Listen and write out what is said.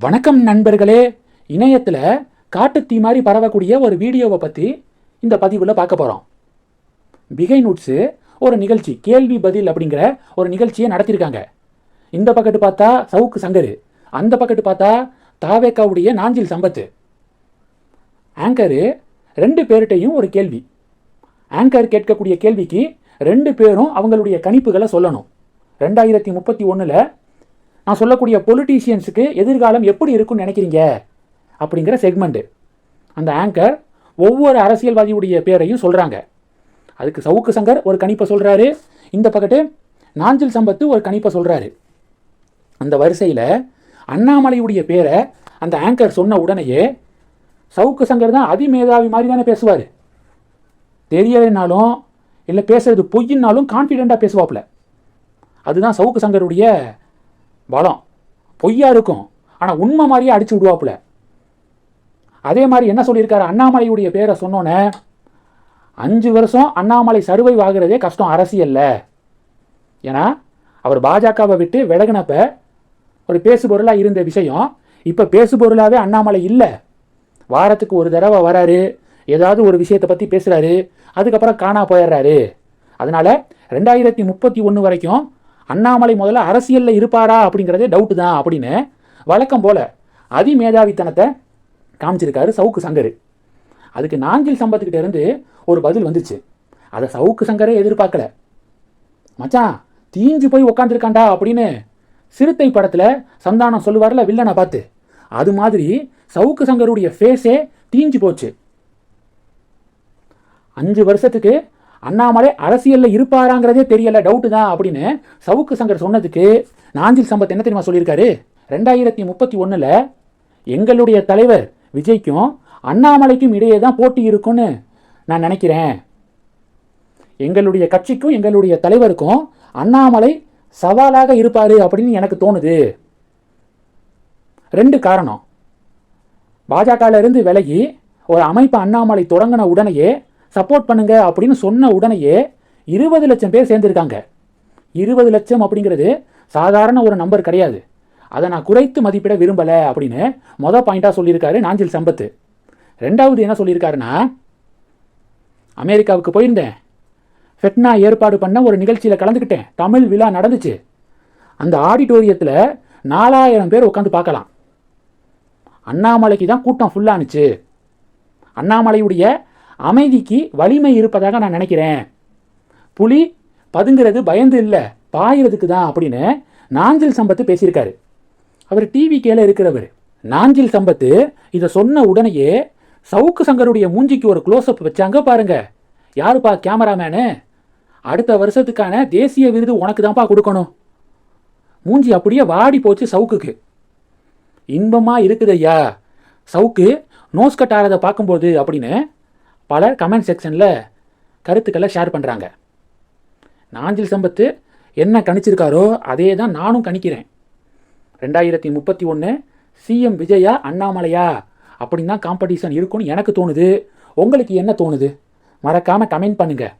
வணக்கம் நண்பர்களே. இணையத்தில் காட்டுத்தீ மாதிரி பரவக்கூடிய ஒரு வீடியோவை பற்றி இந்த பதிவில் பார்க்க போகிறோம். பிகை நூட்ஸு ஒரு நிகழ்ச்சி, கேள்வி பதில் அப்படிங்கிற ஒரு நிகழ்ச்சியை நடத்தியிருக்காங்க. இந்த பக்கத்து பார்த்தா சவுக்கு சங்கர், அந்த பக்கத்து பார்த்தா தாவேக்காவுடைய நாஞ்சில் சம்பத்து. ஆங்கரு ரெண்டு பேர்கிட்டையும் ஒரு கேள்வி. ஆங்கர் கேட்கக்கூடிய கேள்விக்கு ரெண்டு பேரும் அவங்களுடைய கணிப்புகளை சொல்லணும். 2031 நான் சொல்லக்கூடிய பொலிட்டீஷியன்ஸுக்கு எதிர்காலம் எப்படி இருக்குன்னு நினைக்கிறீங்க அப்படிங்கிற செக்மெண்ட்டு. அந்த ஆங்கர் ஒவ்வொரு அரசியல்வாதியுடைய பேரையும் சொல்கிறாங்க. அதுக்கு சவுக்கு சங்கர் ஒரு கணிப்பை சொல்கிறாரு, இந்த பக்கத்து நாஞ்சில் சம்பத்து ஒரு கணிப்பை சொல்கிறாரு. அந்த வரிசையில் அண்ணாமலையுடைய பேரை அந்த ஆங்கர் சொன்ன உடனேயே சவுக்கு சங்கர் தான் அதிமேதாவி மாதிரி தானே பேசுவார். தெரியலைனாலும் இல்லை பேசுறது பொய்யின்னாலும் கான்ஃபிடெண்ட்டாக பேசுவாப்புல. அதுதான் சவுக்கு சங்கருடைய பலம். பொய்யா இருக்கும், ஆனால் உண்மை மாதிரியே அடிச்சு விடுவாப்புல. அதே மாதிரி என்ன சொல்லியிருக்காரு, அண்ணாமலையுடைய பேரை சொன்னோன்னே 5 வருஷம் அண்ணாமலை சர்வைவ் ஆகிறதே கஷ்டம் அரசியலில். ஏன்னா அவர் பாஜகவை விட்டு விலகினப்ப ஒரு பேசுபொருளாக இருந்த விஷயம் இப்போ பேசுபொருளாகவே அண்ணாமலை இல்லை. வாரத்துக்கு ஒரு தடவை வராரு, ஏதாவது ஒரு விஷயத்தை பற்றி பேசுகிறாரு, அதுக்கப்புறம் காணா போயிடுறாரு. அதனால் 2031 வரைக்கும் அண்ணாமலை முதல்ல அரசியலில் இருப்பாரா அப்படிங்கிறதே டவுட்டு தான் அப்படின்னு வழக்கம் போல் அதிமேதாவித்தனத்தை காமிச்சிருக்காரு சவுக்கு சங்கர். அதுக்கு நாஞ்சில் சம்பத்துக்கிட்ட இருந்து ஒரு பதில் வந்துச்சு. அதை சவுக்கு சங்கரே எதிர்பார்க்கல. மச்சான் தீஞ்சு போய் உக்காந்துருக்காண்டா அப்படின்னு சிறுத்தை படத்தில் சந்தானம் சொல்லுவார்ல வில்லனை பார்த்து, அது மாதிரி சவுக்கு சங்கருடைய ஃபேஸே தீஞ்சு போச்சு. 5 வருஷத்துக்கு அண்ணாமலை அரசியலில் இருப்பாராங்கிறதே தெரியல, டவுட்டு தான் அப்படின்னு சவுக்கு சங்கர் சொன்னதுக்கு நாஞ்சில் சம்பத் என்ன தெரியுமா சொல்லியிருக்காரு, 2031 எங்களுடைய தலைவர் விஜய்க்கும் அண்ணாமலைக்கும் இடையே தான் போட்டி இருக்கும்னு நான் நினைக்கிறேன். எங்களுடைய கட்சிக்கும் எங்களுடைய தலைவருக்கும் அண்ணாமலை சவாலாக இருப்பார் அப்படின்னு எனக்கு தோணுது. 2 காரணம். பாஜகவிலிருந்து விலகி ஒரு அமைப்பு அண்ணாமலை தொடங்கின உடனேயே சப்போர்ட் பண்ணுங்க அப்படின்னு சொன்ன உடனேயே 20 லட்சம் பேர் சேர்ந்துருக்காங்க. 20 லட்சம் அப்படிங்கிறது சாதாரண ஒரு நம்பர் கிடையாது. அதை நான் குறைத்து மதிப்பிட விரும்பலை அப்படின்னு பாயிண்டாக சொல்லியிருக்காரு நாஞ்சில் சம்பத்து. 2வது என்ன சொல்லியிருக்காருன்னா, அமெரிக்காவுக்கு போயிருந்தேன், ஃபெட்னா ஏற்பாடு பண்ண ஒரு நிகழ்ச்சியில் கலந்துக்கிட்டேன், தமிழ் விழா நடந்துச்சு. அந்த ஆடிட்டோரியத்தில் 4000 பேர் உட்காந்து பார்க்கலாம். அண்ணாமலைக்கு தான் கூட்டம் ஃபுல்லானுச்சு. அண்ணாமலையுடைய அமைதிக்கு வலிமை இருப்பதாக நான் நினைக்கிறேன். புலி பதுங்கிறது பயந்து இல்லை, பாயிறதுக்கு தான் அப்படின்னு நாஞ்சில் சம்பத்து பேசியிருக்காரு. அவர் டிவி கேல இருக்கிறவர். நாஞ்சில் சம்பத்து இதை சொன்ன உடனேயே சவுக்கு சங்கருடைய மூஞ்சிக்கு ஒரு க்ளோஸ்அப் வச்சாங்க பாருங்க. யாருப்பா கேமராமேனு, அடுத்த வருஷத்துக்கான தேசிய விருது உனக்கு தான்ப்பா கொடுக்கணும். மூஞ்சி அப்படியே வாடி போச்சு சவுக்குக்கு. இன்பமா இருக்குது ஐயா சவுக்கு நோஸ் கட் ஆறதை பார்க்கும்போது அப்படின்னு பலர் கமெண்ட் செக்ஷனில் கருத்துக்களை ஷேர் பண்ணுறாங்க. நாஞ்சில் சம்பத்து என்ன கணிச்சிருக்காரோ அதே தான் நானும் கணிக்கிறேன். 2031 சிஎம் விஜயா அண்ணாமலையா அப்படின்னு தான் காம்படிஷன் இருக்குன்னு எனக்கு தோணுது. உங்களுக்கு என்ன தோணுது? மறக்காமல் கமெண்ட் பண்ணுங்கள்.